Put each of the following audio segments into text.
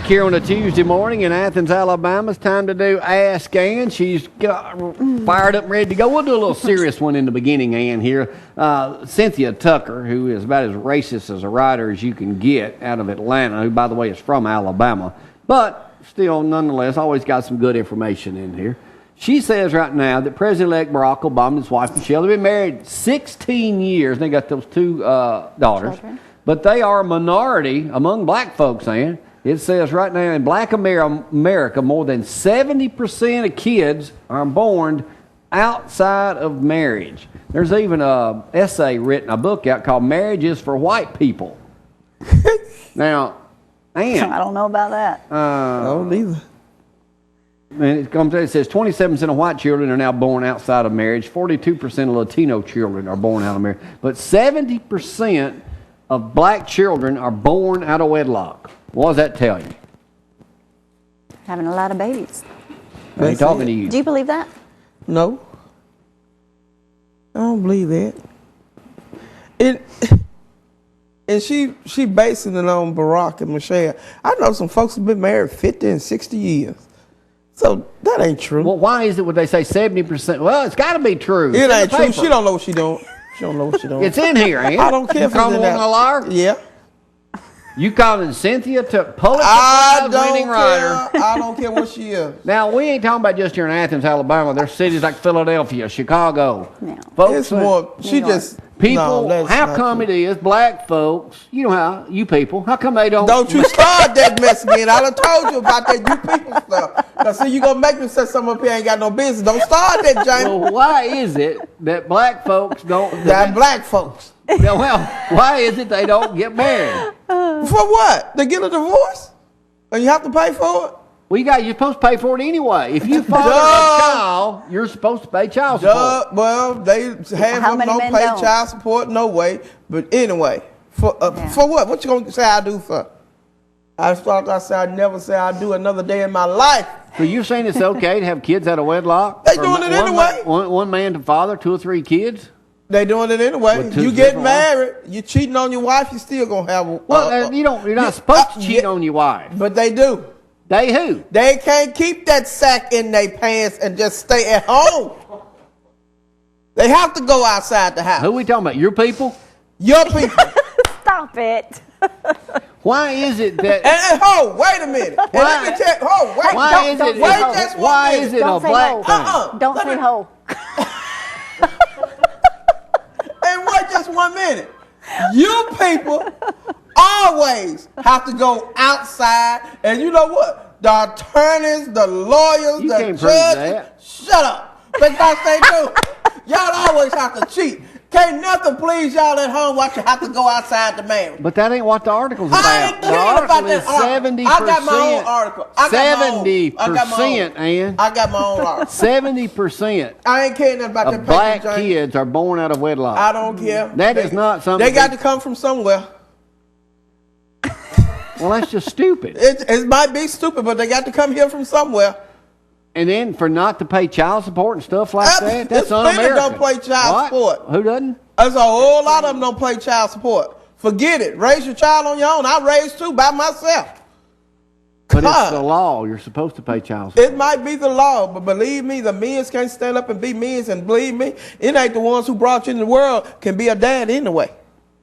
back here on a Tuesday morning in Athens, Alabama. It's time to do Ask Ann. She's fired up and ready to go. We'll do a little serious one in the beginning, Ann, here. Cynthia Tucker, who is about as racist as a writer as you can get out of Atlanta, who, by the way, is from Alabama, but still, nonetheless, always got some good information in here. She says right now that President-elect Barack Obama and his wife Michelle have been married 16 years. They got those two daughters. Children. But they are a minority among black folks, Ann. It says right now in black America, more than 70% of kids are born outside of marriage. There's even an essay written, a book out called Marriage is for White People. Now, Ann. I don't know about that. I don't either. And it says 27% of white children are now born outside of marriage. 42% of Latino children are born out of marriage. But 70% of black children are born out of wedlock. What does that tell you? Having a lot of babies. I ain't talking to you. Do you believe that? No. I don't believe that. And she basing it on Barack and Michelle. I know some folks have been married 50 and 60 years. So that ain't true. Well, why is it would they say 70%? Well, it's got to be true. It ain't true. She don't know what she doing. She don't know what she doing. It's in here, ain't it? I don't care if it's in there. You call a liar? Yeah. You calling Cynthia to Pulitzer Prize winning writer? I don't care what she is. Now, we ain't talking about just here in Athens, Alabama. There's cities like Philadelphia, Chicago. No. Folks, It's more, she just... People, no, how come it is black folks, you know how, you people, how come they don't... Don't you start that mess again. I done told you about that you people stuff. Now, see, you gonna make me say something up here ain't got no business. Don't start that, James. Well, why is it that black folks don't... That black folks. Well, why is it they don't get married? For what? They get a divorce? And you have to pay for it? Well, you're supposed to pay for it anyway. If you father a child, you're supposed to pay child support. Well, they have them don't pay child support, no way. But anyway, for what? What you gonna say I do for? I said I'd never say I do another day in my life. So you're saying it's okay to have kids out of wedlock? They doing it anyway. One man to father 2 or 3 kids? They doing it anyway. You get married, you cheating on your wife, you still gonna have. You're not supposed to cheat on your wife. But they do. They who? They can't keep that sack in their pants and just stay at home. They have to go outside the house. Who we talking about? Your people? Your people. Stop it. Why is it that... wait a minute. Why is it a black thing? Don't say ho. And wait just 1 minute. You people always have to go outside, and you know what? The attorneys, the lawyers, the judges, shut up. Because they do. Y'all always have to cheat. Can't nothing please y'all at home watch you have to go outside to marry. But that ain't what the article's about. I ain't the caring about article is that 70%. I got my own article. 70%, Ann. I got my own article. 70%. I ain't caring nothing about of black kids are born out of wedlock. I don't care. That is not something. They got to come from somewhere. Well, that's just stupid. It might be stupid, but they got to come here from somewhere. And then for not to pay child support and stuff like that, that's un-American. Don't play child support. Who doesn't? There's a whole lot of them don't play child support. Forget it. Raise your child on your own. I raised 2 by myself. But it's the law. You're supposed to pay child support. It might be the law, but believe me, the men can't stand up and be men. And believe me, it ain't the ones who brought you in the world can be a dad anyway.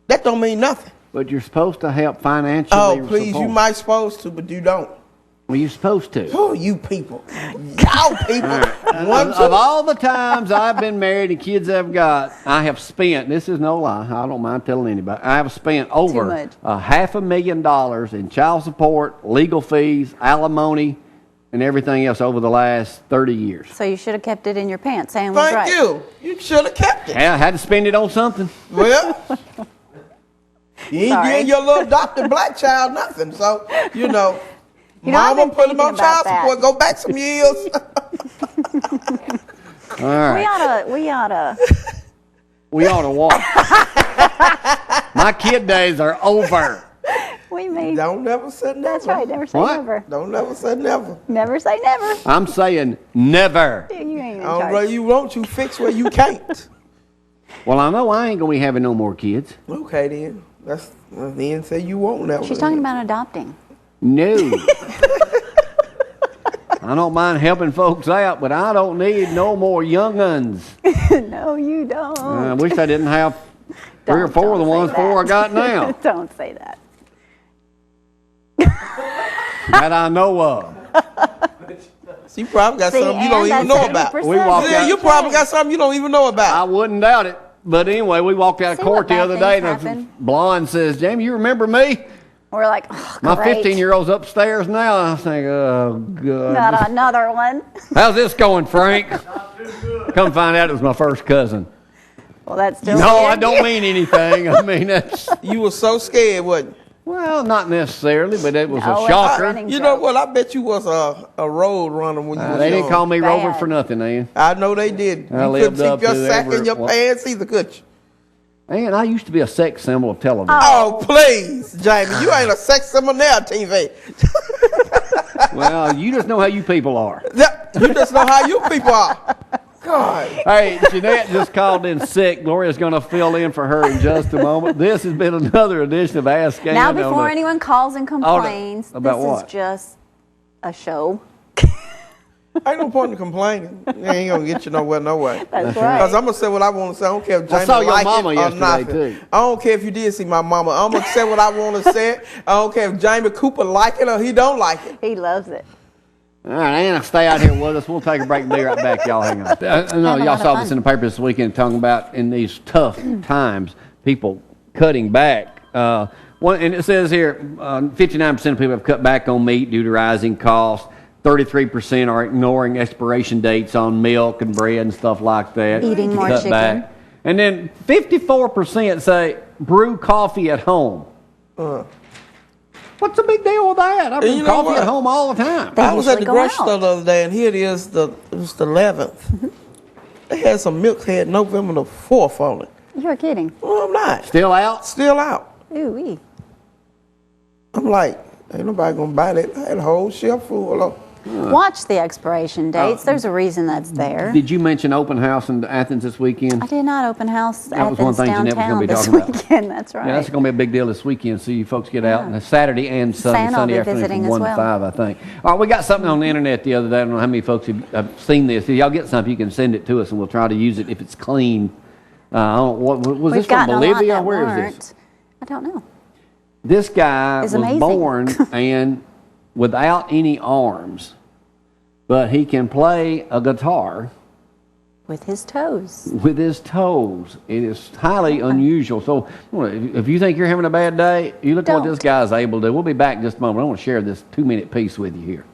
That don't mean nothing. But you're supposed to help financially. Oh, please, you might supposed to, but you don't. Well, you're supposed to. Oh, you people. Y'all people. Of all the times I've been married and kids I've got, I have spent, this is no lie, I don't mind telling anybody, I have spent over $500,000 in child support, legal fees, alimony, and everything else over the last 30 years. So you should have kept it in your pants. Sam was right. Thank you. You should have kept it. Yeah, I had to spend it on something. Well, you ain't getting your little adopted black child nothing, so, you know. Mama put him on child support. Go back some years. All right. We oughta walk. My kid days are over. Don't never say never. That's right. Never say never. Don't never say never. Never say never. I'm saying never. You ain't in charge. You want you fix where you can't. Well, I know I ain't gonna be having no more kids. Okay then. Then say you won't never. She's talking about adopting. No. I don't mind helping folks out, but I don't need no more young uns. No, you don't. I wish I didn't have three or four of the ones four I got now. Don't say that. That I know of. So you probably got something you don't even know about. We walked Yeah, out. you probably got something you don't even know I about. wouldn't doubt it. But anyway, we walked out of See court what the bad other day, things and a happen? blonde says, "Jamie, you remember me?" We're like, oh, My great. 15-year-old's upstairs now. I think, oh, God. Not another one. How's this going, Frank? Come find out it was my first cousin. Well, that's still No, weird. I don't mean anything. I mean, that's, You were so scared, wasn't you? well, not necessarily, but it was No, a it's shocker. running. You know what? I bet you was a road runner when you was They young. didn't call me Bad. Robert for nothing, Ian. I know they did. I You lived couldn't up keep your to sack in every- your well- pants either, could you? And I used to be a sex symbol of television. Oh, please, Jamie. You ain't a sex symbol now, TV. Well, you just know how you people are. You just know how you people are. God. Hey, Jeanette just called in sick. Gloria's going to fill in for her in just a moment. This has been another edition of Ask Ann. Now, on before the- anyone calls and complains, about this what? is just a show. Ain't no point in complaining. It ain't gonna get you nowhere, no way. That's right. Because right. I'm gonna say what I want to say. I don't care if Jamie saw your like mama it or yesterday, not. too. I don't care if you did see my mama. I'm gonna say what I want to say. I don't care if Jamie Cooper like it or he don't like it. He loves it. All right, Anna, stay out here with us. We'll take a break and be right back. Y'all hang on. No, Have a y'all lot of saw fun. this in the paper this weekend talking about in these tough times, people cutting back. And it says here, 59% of people have cut back on meat due to rising costs. 33% are ignoring expiration dates on milk and bread and stuff like that. Eating to more cut chicken. back. And then 54% say brew coffee at home. What's the big deal with that? I brew you know coffee what? at home all the time. I was at the usually go grocery out. store the other day, and here it is. It was the 11th. They had some milk had November the 4th on it. You're kidding. Well, I'm not. Still out? Still out. Ooh-wee. I'm like, ain't nobody gonna buy that. I had a whole shelf full of. Watch the expiration dates. There's a reason that's there. Did you mention open house in Athens this weekend? I did not open house That was one Athens thing Jeanette was gonna downtown be this talking about. weekend. That's right. Yeah, that's going to be a big deal this weekend. So you folks get out. Yeah. And Saturday and Sunday, Santa will Sunday be afternoon visiting from as 1 to well. 5, I think. All right, we got something on the internet the other day. I don't know how many folks have seen this. If y'all get something, you can send it to us, and we'll try to use it if it's clean. I don't, what, was We've this from gotten a lot Bolivia? that Where is weren't. this? I don't know. This guy It's was amazing. born and without any arms, but he can play a guitar With his toes. with his toes. It is highly unusual. So if you think you're having a bad day, you look at what Don't. this guy's able to do. We'll be back in just a moment. I want to share this 2-minute piece with you here.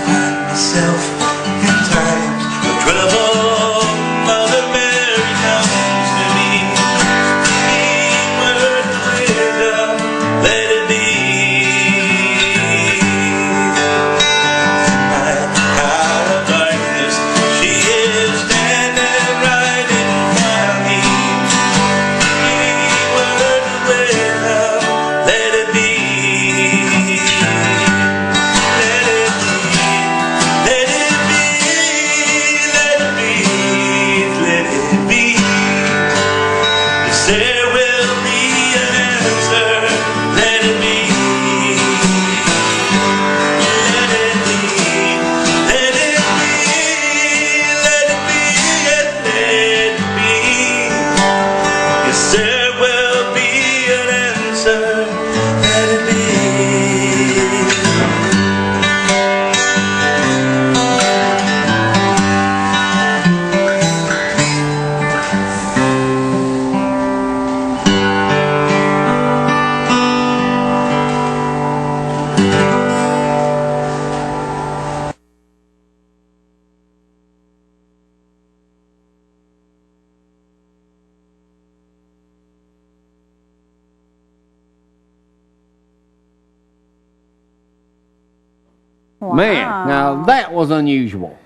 Myself in times of trouble, Mother Mary comes to me. Word of wisdom, let it be. In my hour of darkness, she is standing right in front of me. Word of wisdom, let it be. Let it be. Let it be, let it be, let it be. Yes, there will be an answer. Let it be. Let it be, let it be, let it be, yes, let it be. Yes, there will be an answer. Let it be. Wow. Man, now that was unusual.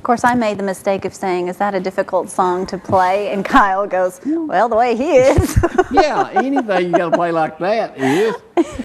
Of course, I made the mistake of saying, "Is that a difficult song to play?" And Kyle goes, "Well, the way he is." Yeah, anything you got to play like that is.